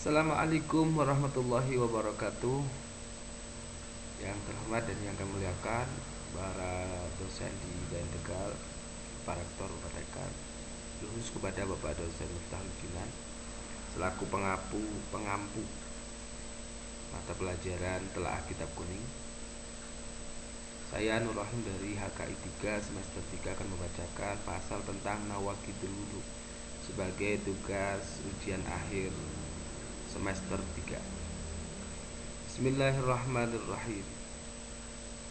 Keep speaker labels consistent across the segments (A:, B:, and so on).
A: Assalamualaikum warahmatullahi wabarakatuh. Yang terhormat dan yang kami muliakan para dosen di UIN Tegal, para rektor rekan, khusus kepada Bapak dosen Miftahul Jinan selaku pengampu mata pelajaran Telaah Kitab Kuning. Saya Nur Rahim dari HKI 3 semester 3 akan membacakan pasal tentang Nawaqidul Wudu sebagai tugas ujian akhir semester 3. Bismillahirrahmanirrahim.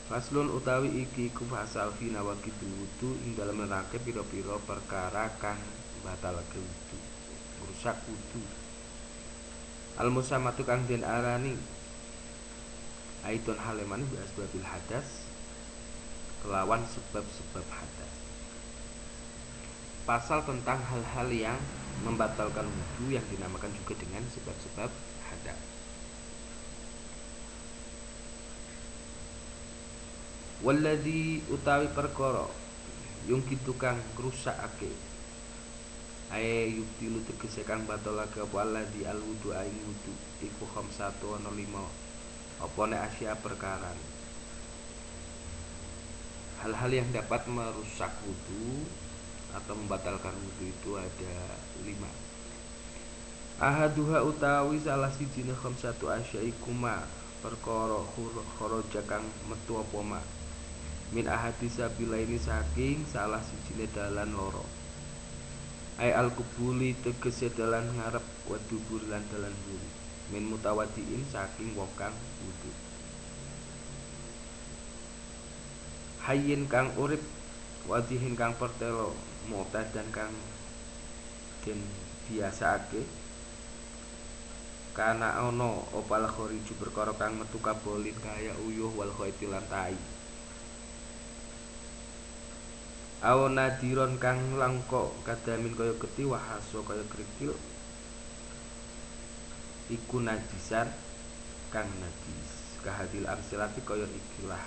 A: Faslun utawi iki iku fasal fi nawaqidul wudu ing dalem nerangke pira-pira perkara kang batalake wudu, ngrusak wudu. Al musamatu kang den arani aidon haleman bi asbabil hadas kelawan sebab-sebab hadas. Pasal tentang hal-hal yang membatalkan wudu yang dinamakan juga dengan sebab-sebab hadas. Walladzi utawi perkara yung tukang ngrusakake ae yubtilu tegese kang batalake apa alladzi alwudu aing wudu iku khamsatu ana 5 apa nek asya perkara. Hal-hal yang dapat merusak wudu atau membatalkan wudu itu ada 5. Ahaduha utawi salah sijine khamsatu asya iku ma perkara kharaja kang metu apa ma min ahadis sabilaini saking salah sijine dalan loro. Ai al-qubuli tegese dalan ngarep wa dubur lan dalan mburi. Min mutawaddiin saking wong kang wudu. Hayyin kang urip, wadihin kang pertelo, mu'tadan kang den biasaake. Kana ana opal khoriju perkara kang metu kabolin kaya uyuh wal khaiti lan tai. Aw nadiron kang langka kadamin kaya geti wahaso kaya krikil iku najisan kang najis kahadil amsilati kaya ikilah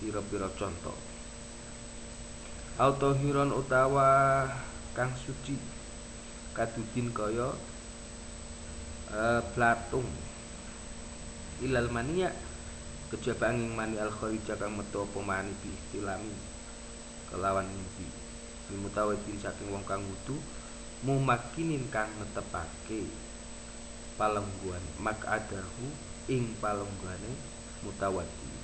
A: pira-pira contoh. Aw tahiron utawa kang suci kadudin kaya blatung ilal mania kejaba angin mani al kharija kang metu apa mani bi istilami kelawan mimpi mimutawadin saking wong kang wudu mumakinin kang netepake palengguan makadahu ing palenggane mutawaddi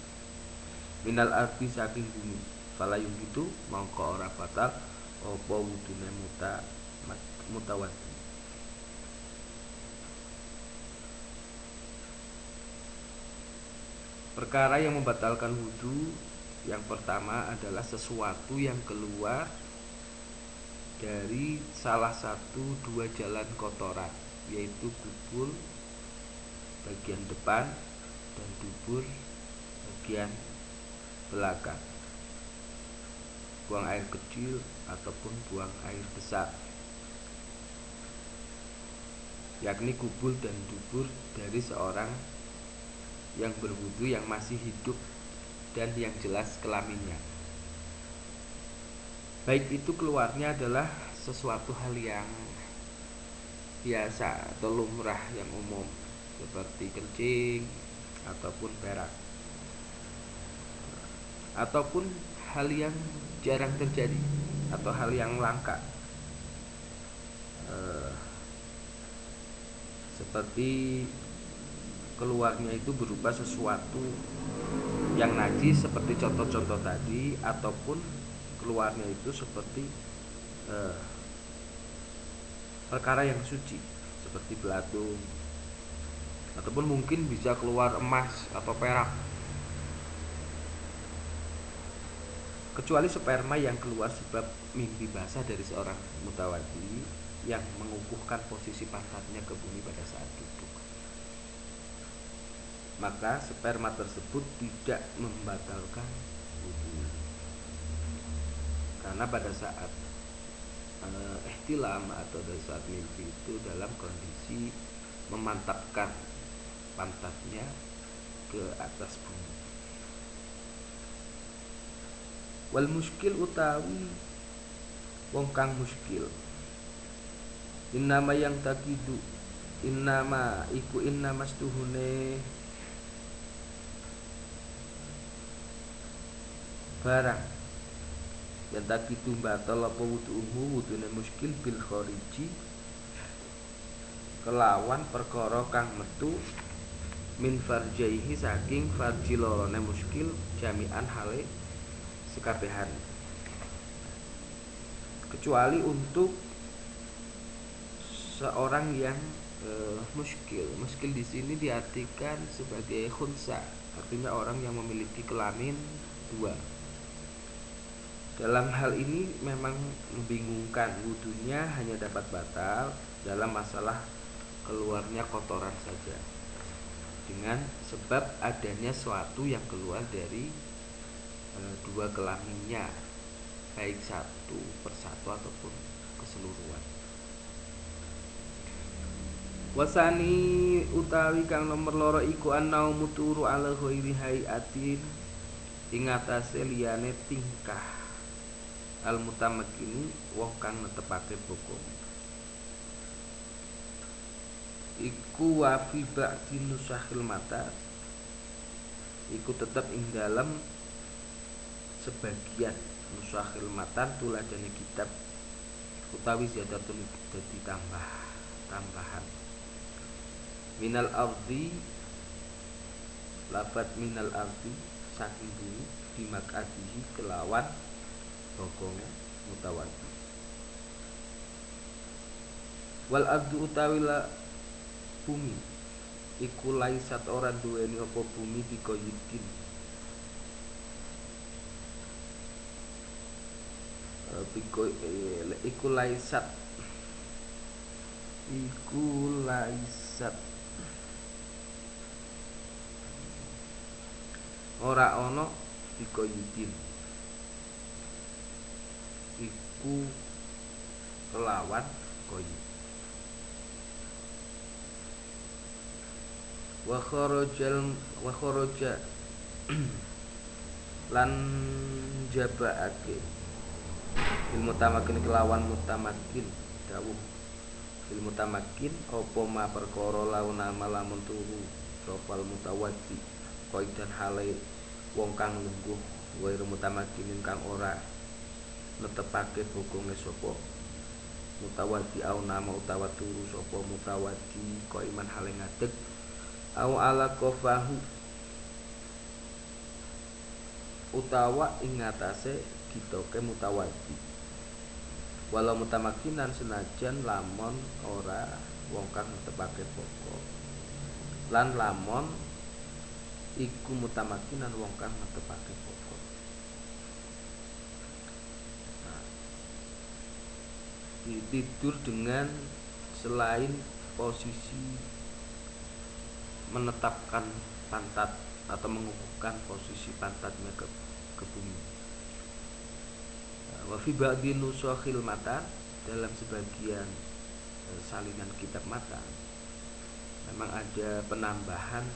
A: minal ardi saking bumi falayung gitu mongko ora batal apa wudune mutawaddi. Perkara yang membatalkan wudu yang pertama adalah sesuatu yang keluar dari salah satu dua jalan kotoran, yaitu kubul bagian depan dan dubur bagian belakang. Buang air kecil ataupun buang air besar, yakni kubul dan dubur dari seorang yang berwudu yang masih hidup dan yang jelas kelaminnya. Baik itu keluarnya adalah sesuatu hal yang biasa atau lumrah yang umum seperti kencing ataupun berak, ataupun hal yang jarang terjadi atau hal yang langka seperti keluarnya itu berupa sesuatu yang najis seperti contoh-contoh tadi, ataupun keluarnya itu seperti perkara yang suci seperti belatung, ataupun mungkin bisa keluar emas atau perak, kecuali sperma yang keluar sebab mimpi basah dari seorang mutawaddi yang mengukuhkan posisi pantatnya ke bumi pada saat duduk. Maka sperma tersebut tidak membatalkan wudu, karena pada saat ihtilam atau pada saat mimpi itu dalam kondisi memantapkan pantatnya ke atas bumi. Wal muskil utawi wong kang muskil innama yang takidu Innama iku innama stuhune barang yang tadi batal apa wudune muskil bil khariji kelawan perkara kang metu min farjaihi saking farji lorone muskil jami'an hale sekabehan, kecuali untuk seorang yang muskil di sini diartikan sebagai khunsa, artinya orang yang memiliki kelamin dua. Dalam hal ini memang membingungkan, wudunya hanya dapat batal dalam masalah keluarnya kotoran saja, dengan sebab adanya suatu yang keluar dari dua kelaminnya, baik satu persatu ataupun keseluruhan. Wasani utawi kang nomor loro iku annaumu turu ala ghairi hayatin ing atase liyane tingkah al mutamakkini wong kang netepake bokong iku wa fi ba'di nusahil mata iku tetep ing dalem sebagian nusahil matan tuladane kitab utawi ziyadatun dadi tambahan minal ardi lafat minal ardi saking bumi dimakadihi kelawan bokonge mutawaddi wal ardu utawi la bumi iku laisat ora duweni apa bumi dikoyidin iku laisat ora ana dikoyidin iku kelawan koyid wa kharaja lan jabaake ilmu tamakin kelawan mutamakin dawuh ilmu tamakin apa ma perkara lamun turu sopal mutawaddi qaidan hale wong kang lungguh wa mutamakin kang ora netepake bokonge sapa mutawaddi au nama utawa turu sapa mutawaddi qaiman hale ngadeg au ala qafahu utawa ing ngatasé gitoke mutawaddi walau mutamakinan senajan lamun ora wong kang netepake pokok lan lamun iku mutamakinan wong kang netepake pokok. Nah, tidur dengan selain posisi menetapkan pantat atau mengukuhkan posisi pantatnya ke bumi. Wa fi ba'di nusakhil mata dalam sebagian salinan kitab mata memang ada penambahan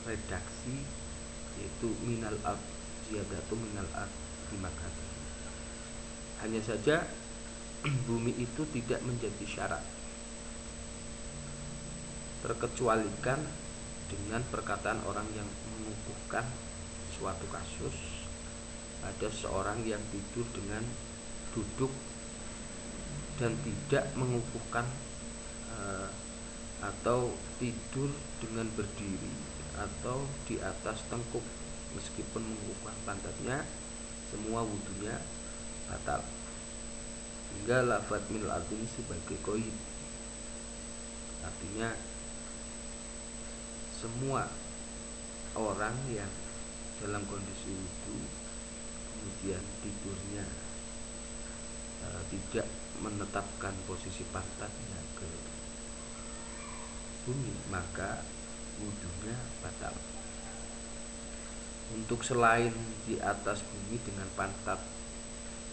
A: redaksi yaitu minal ard ziyadatu minal ard dimakati. Hanya saja bumi itu tidak menjadi syarat, terkecualikan dengan perkataan orang yang mengukuhkan suatu kasus. Ada seorang yang tidur dengan duduk dan tidak mengukuhkan atau tidur dengan berdiri atau di atas tengkuk meskipun mengukuhkan pantatnya, semua wudunya batal. Hingga lafaz minal ardi sebagai qaid, artinya semua orang yang dalam kondisi wudu kemudian tidurnya tidak menetapkan posisi pantatnya ke bumi, maka wudunya batal. Untuk selain di atas bumi dengan pantat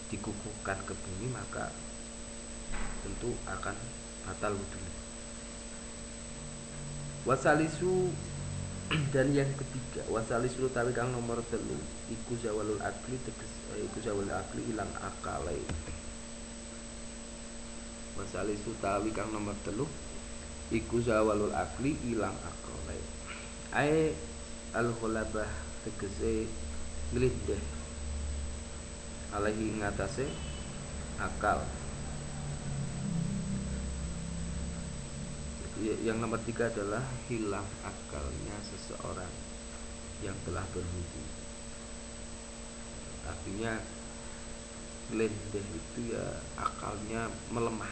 A: dikukuhkan ke bumi, maka tentu akan batal wudunya. Wasalisu dan yang ketiga, wasalisu utawi kang nomor 3 iku zawalul akli iku zawalul akli ilang akale. Wasalisu utawi kang nomor 3 iku zawalul akli ilang akale. Ae al-ghalabah tegese nglindeh alaihi ngatasé akal. Yang nomor 3 adalah hilang akalnya seseorang yang telah berwudu. Artinya nglendeh itu ya akalnya melemah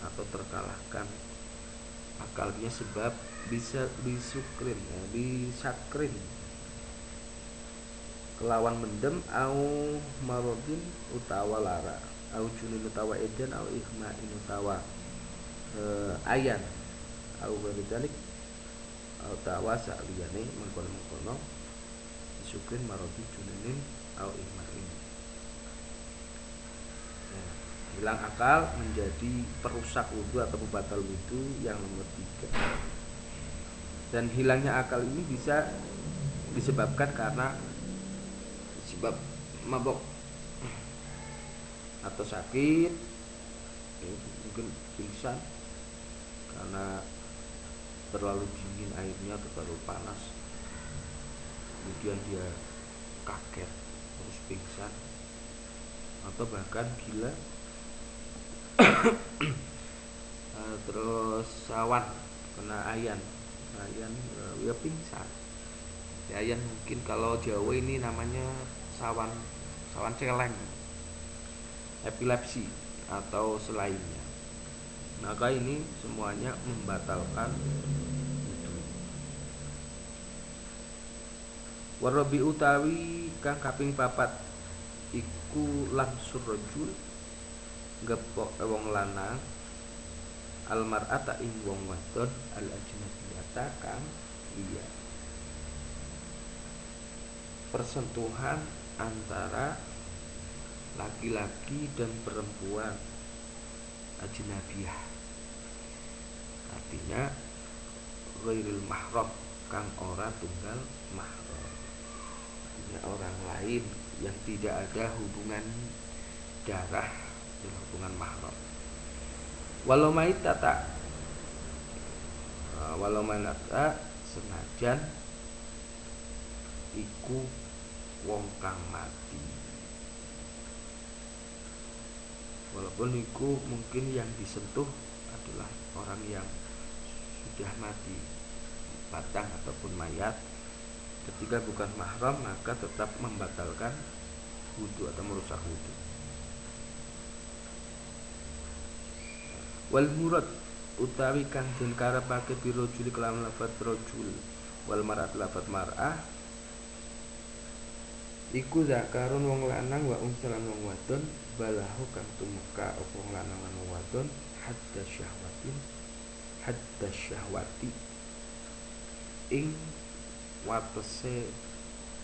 A: atau terkalahkan akalnya sebab bisa disukrin ya, disakrin kelawan mendem au marodin utawa lara au junin utawa edan au ihma'in utawa ayan au baridalik utawa sakliyane mengkono-mengkono disukrin marodin juninin au ihma'in. Hilang akal menjadi perusak wudu atau pembatal wudu yang nomor 3. Dan hilangnya akal ini bisa disebabkan karena sebab mabok atau sakit, mungkin pingsan karena terlalu dingin airnya atau terlalu panas, kemudian dia kaget terus pingsan, atau bahkan gila terus sawan kena ayan ya pingsan. Ya, ayan mungkin kalau Jawa ini namanya sawan celeng, epilepsi atau selainnya. Maka ini semuanya membatalkan wudu. Warabi utawi kang kaping papat iku lamsur rajul gepok wong lanang almar'ata ing wong wadon al ajnabiyata kang liya. Persentuhan antara laki-laki dan perempuan ajnabiyah, artinya ghairil mahram kang ora tunggal mahram, artinya orang lain yang tidak ada hubungan darah dan hubungan mahram. Walau maitata senajan iku wong kang mati, walaupun iku mungkin yang disentuh adalah orang yang sudah mati, batang ataupun mayat, ketika bukan mahram maka tetap membatalkan wudu atau merusak wudu. Wal murad utawi kang den karepake birojul kelawan lafaz rajul wal mar'at lafaz mar'ah iku zakarun wong lanang wa unsalan wong wadon balahu kang tumeka apa wong lanang lan wong wadon hadda syahwati ing watese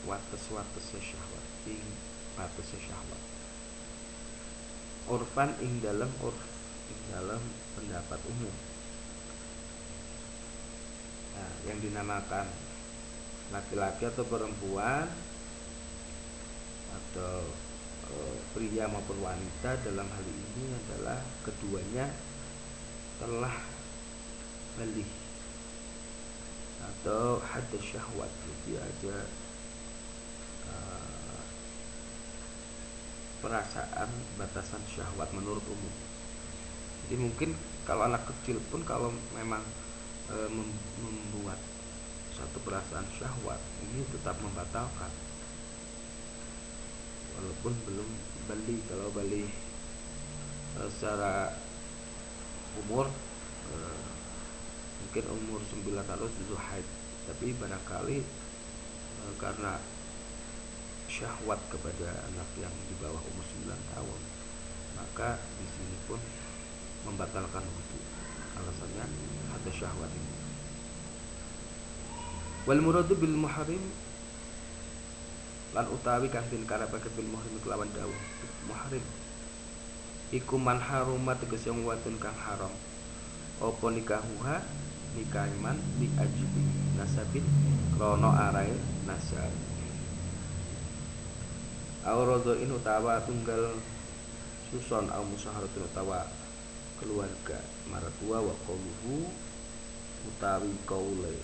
A: syahwat, ing watese syahwat urfan ing dalam pendapat umum. Nah, yang dinamakan laki-laki atau perempuan atau pria maupun wanita dalam hal ini adalah keduanya telah balik atau hadda syahwat, jadi ada perasaan batasan syahwat menurut umum. Jadi mungkin kalau anak kecil pun kalau memang membuat satu perasaan syahwat ini tetap membatalkan walaupun belum balik. Kalau balik secara umur mungkin umur 9 tahun sudah haid, tapi barangkali karena syahwat kepada anak yang di bawah umur 9 tahun maka di sini pun membatalkan wudu, alasannya ada syahwat ini. Wal muradu bil muhrim lan utawi kang den karepake bil muhrim kelawan dawuh muhrim iku man haruma tegese wong wadon kang haram apa nikahuha nikah iman di ajli nasabin krono arae nasab aurado in utawa tunggal suson au musyaharatun utawa keluarga maratua wa qauluhu utawi qaule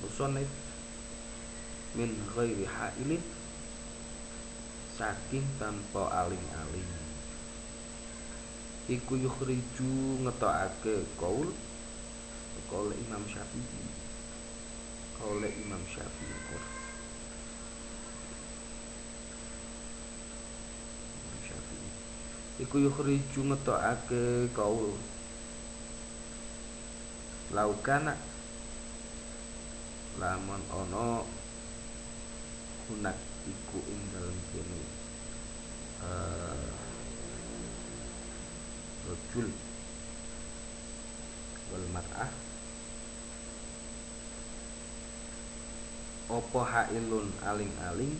A: musonif min ghairi hailin saking tanpa aling-aling iku yukhriju ngetokake qaul Imam Syafi'i iku yukhriju ngetokake qaul laukana lamun ana hunak iku ing dalem kene rajul wal mar'ah apa hailun aling-aling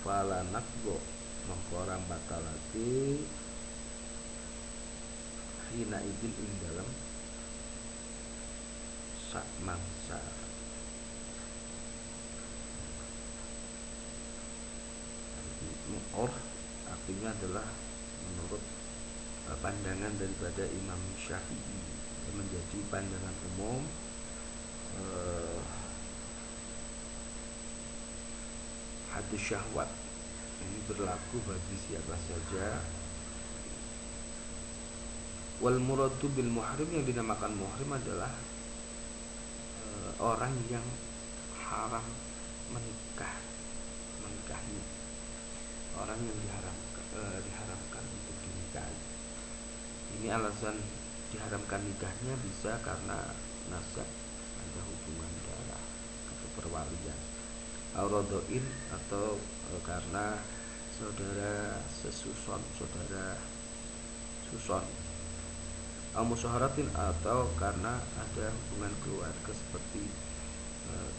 A: fala naqdo mongko ora batalake hina idin ing dalem sak mangsa. Mu'or artinya adalah menurut pandangan daripada Imam Syafi'i menjadi pandangan umum hadis syahwat ini berlaku bagi siapa saja. Wal muradu bil muhrim yang dinamakan muhrim adalah orang yang haram menikahi orang yang diharamkan untuk dinikahi. Ini alasan diharamkan nikahnya bisa karena nasab, ada hubungan darah atau perwalian, aurodoin atau karena saudara suson, au musyaharatin atau karena ada hubungan keluarga seperti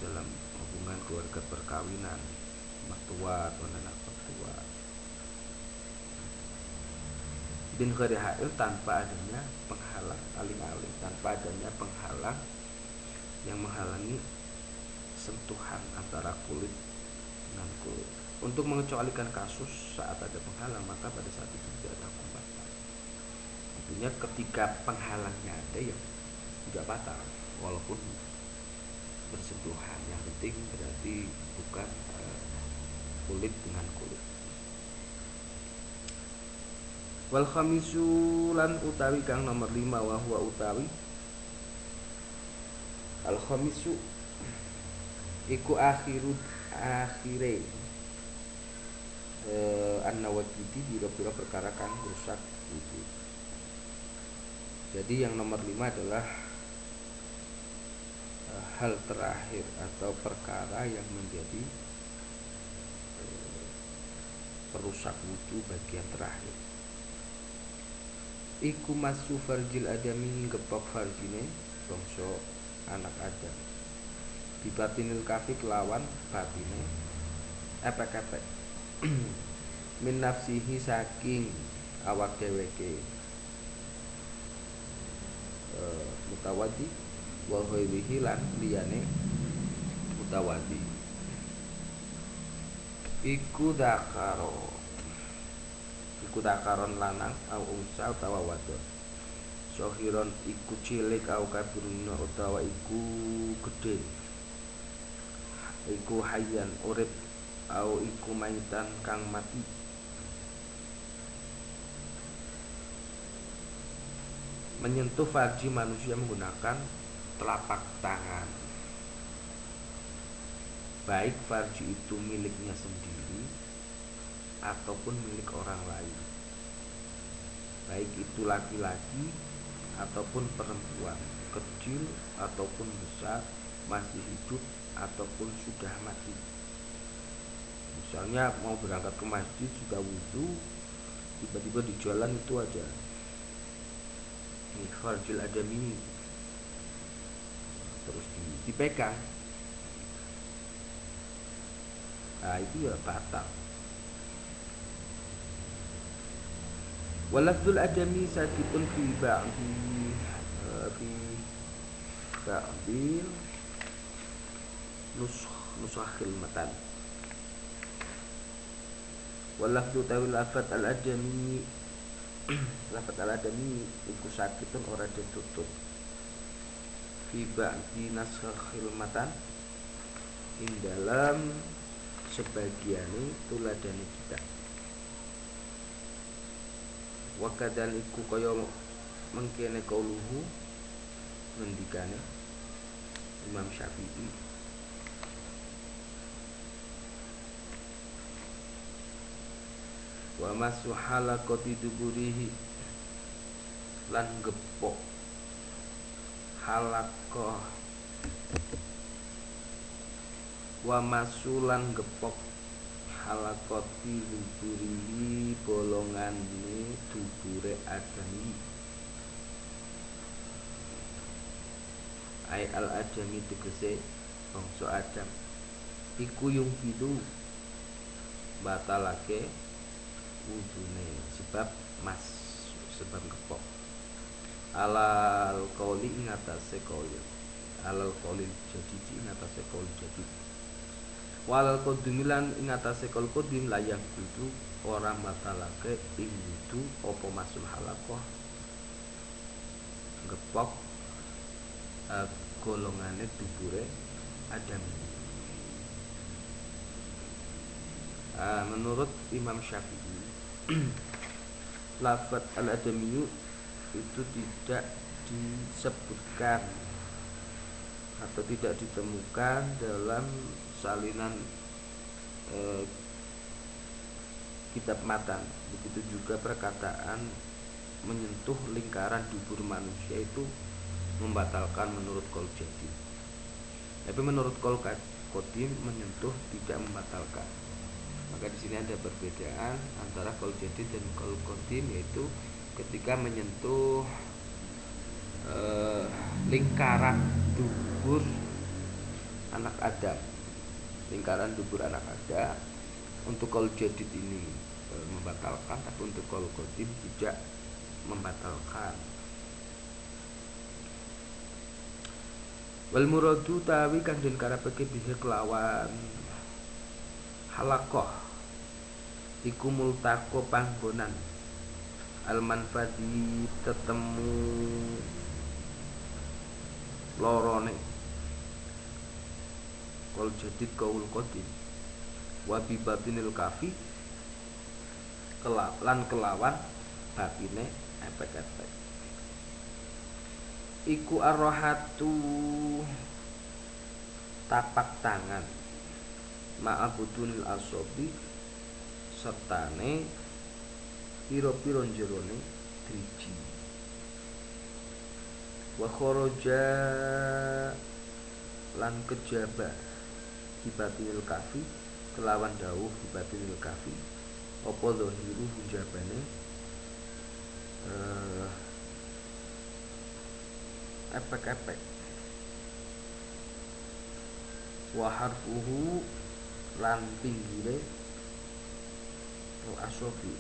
A: dalam hubungan keluarga perkawinan, mertua atau anak mertua. Bin ghairi hail tanpa adanya penghalang, aling-aling, tanpa adanya penghalang yang menghalangi sentuhan antara kulit dengan kulit. Untuk mengecualikan kasus saat ada penghalang, maka pada saat itu tidak ada hukum batal. Artinya ketika penghalangnya ada ya tidak batal walaupun bersentuhan, yang penting berarti bukan kulit dengan kulit. Wal khamisu lan utawi kang nomor 5 wa huwa utawi al khamisu iku akhire an-nawaqidi biro-biro perkara kang rusak wudu. Jadi yang nomor 5 adalah hal terakhir atau perkara yang menjadi perusak wudu bagian terakhir. Iku masu farjil adami ngepok farjine bangsa anak Adam. Bibatinil kafi kelawan batine epek-epek min nafsihi saking awak dheweke mutawadi wa ghairihi lan liyane mutawadi iku dakaron lanang au unsa utawa wadon sohiron iku cilik au kabiruna utawa iku gedhe iku hayyan urip au iku maitan kang mati. Menyentuh farji manusia menggunakan telapak tangan, baik farji itu miliknya sendiri ataupun milik orang lain, baik itu laki-laki ataupun perempuan, kecil ataupun besar, masih hidup ataupun sudah mati. Misalnya mau berangkat ke masjid sudah wudu, tiba-tiba di jalan itu aja farjil adami terus dipegang, nah itu ya batal. Walafzul adami sakitun fi ba'di nusakhil matan. Walafdu tawi lafat al-adami lafat al-adami iku sakitun ora ditutup fi ba'di naskhil matan ing dalam sebagiane tuladane kita. Wa kadzal iku kaya mengkene kauluhu ngendikane Imam Syafi'i wa masu halaqati duburihi lan gepok halaqah wa masulan gepok halaqati duburihi bolongane dubure adami ai al adami tegese bangsa Adam iku yung hidu batalake wudune sebab gepok alal qauli ngatasé qauli alal qauli jadi ngatasé qauli jadi walal qadumilan ngatasé qaul qadim layang kudu ora batalake ing wudu apa masul halaqah gepok golongane dubure Adam. Menurut Imam Syafi'i lafaz al-adami itu tidak disebutkan atau tidak ditemukan dalam salinan kitab matan. Begitu juga perkataan menyentuh lingkaran dubur manusia itu membatalkan menurut qaul jadid. Tapi menurut qaul qadim menyentuh tidak membatalkan. Maka di sini ada perbedaan antara qaul jadid dan qaul qadim, yaitu ketika menyentuh lingkaran dubur anak Adam. Lingkaran dubur anak Adam untuk qaul jadid ini membatalkan, tapi untuk qaul qadim tidak membatalkan. Wal muradu tawi kang den karepake bihi kelawan halaqah iku multaqo panggonan al manfadi tetemu lorone qaul jadid qaul qadim wa bi batinil kafi kelawan batine epek-epek iku arrohatu tapak tangan ma'abudunil asobi sertane piro-piro jerone driji wa kharaja lan kejaba dibatinil kafi kelawan dawuh dibatinil kafi apa zahiru hujabane epek-epek wa harfuhu lan pinggire al-asofi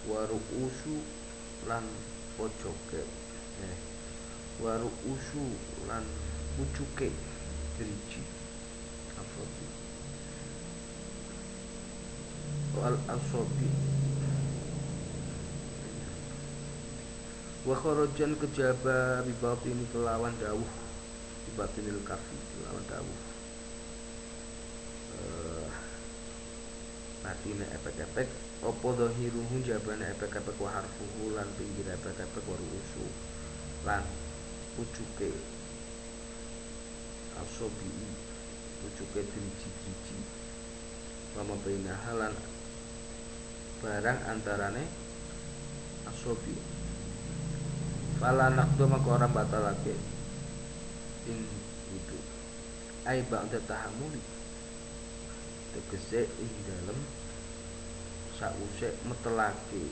A: wa ru'usu lan pojoke wa ru'usu lan pucuke driji asofi wal asofi wa kharajan kejaba bibatini kelawan dawuh bibatinil kafi kelawan dawuh batine epek-epek apa zahiruhu jabane epek-epek wa harfuhu lan pinggir epek-epek wa ru'usu lan pucuke asobi pucuke driji-driji wa mabaina halan barang antarane asobi fala naqdu maka orang batalake ing itu ai ba'da tahammuli tegese ing dalem sause metelake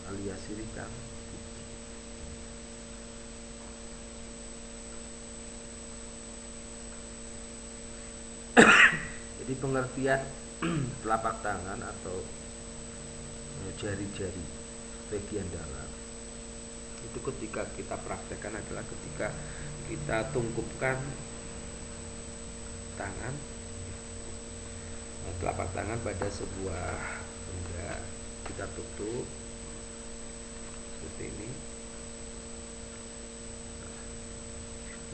A: alias sirikan. Jadi pengertian telapak tangan atau jari-jari bagian dalam itu ketika kita praktekkan adalah ketika kita tungkupkan tangan telapak tangan pada sebuah benda, kita tutup seperti ini.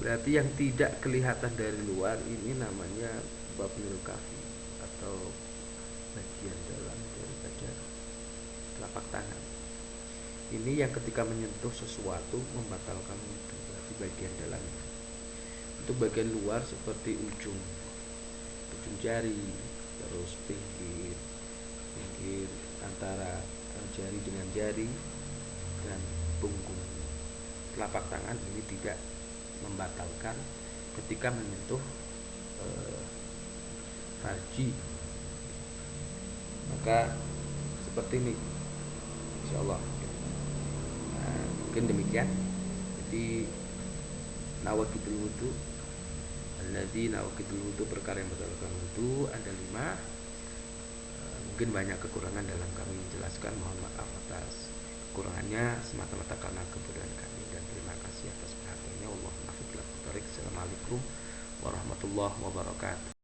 A: Berarti yang tidak kelihatan dari luar ini namanya babnul kafi atau bagian dalam daripada telapak tangan. Ini yang ketika menyentuh sesuatu membatalkan wudu, berarti bagian dalamnya. Untuk bagian luar seperti ujung jari, terus pinggir antara jari dengan jari, dan punggung telapak tangan ini tidak membatalkan ketika menyentuh farji. Maka seperti ini insyaallah. Nah, mungkin demikian. Jadi nawaqidul wudu, alladzi nawaqidul wudu, perkara yang membatalkan wudu ada 5. Mungkin banyak kekurangan dalam kami menjelaskan, mohon maaf atas kekurangannya, semata-mata karena kebodohan kami, dan terima kasih atas perhatiannya. Wallahual muwaffiq ila aqwamit thoriq. Assalamualaikum warahmatullahi wabarakatuh.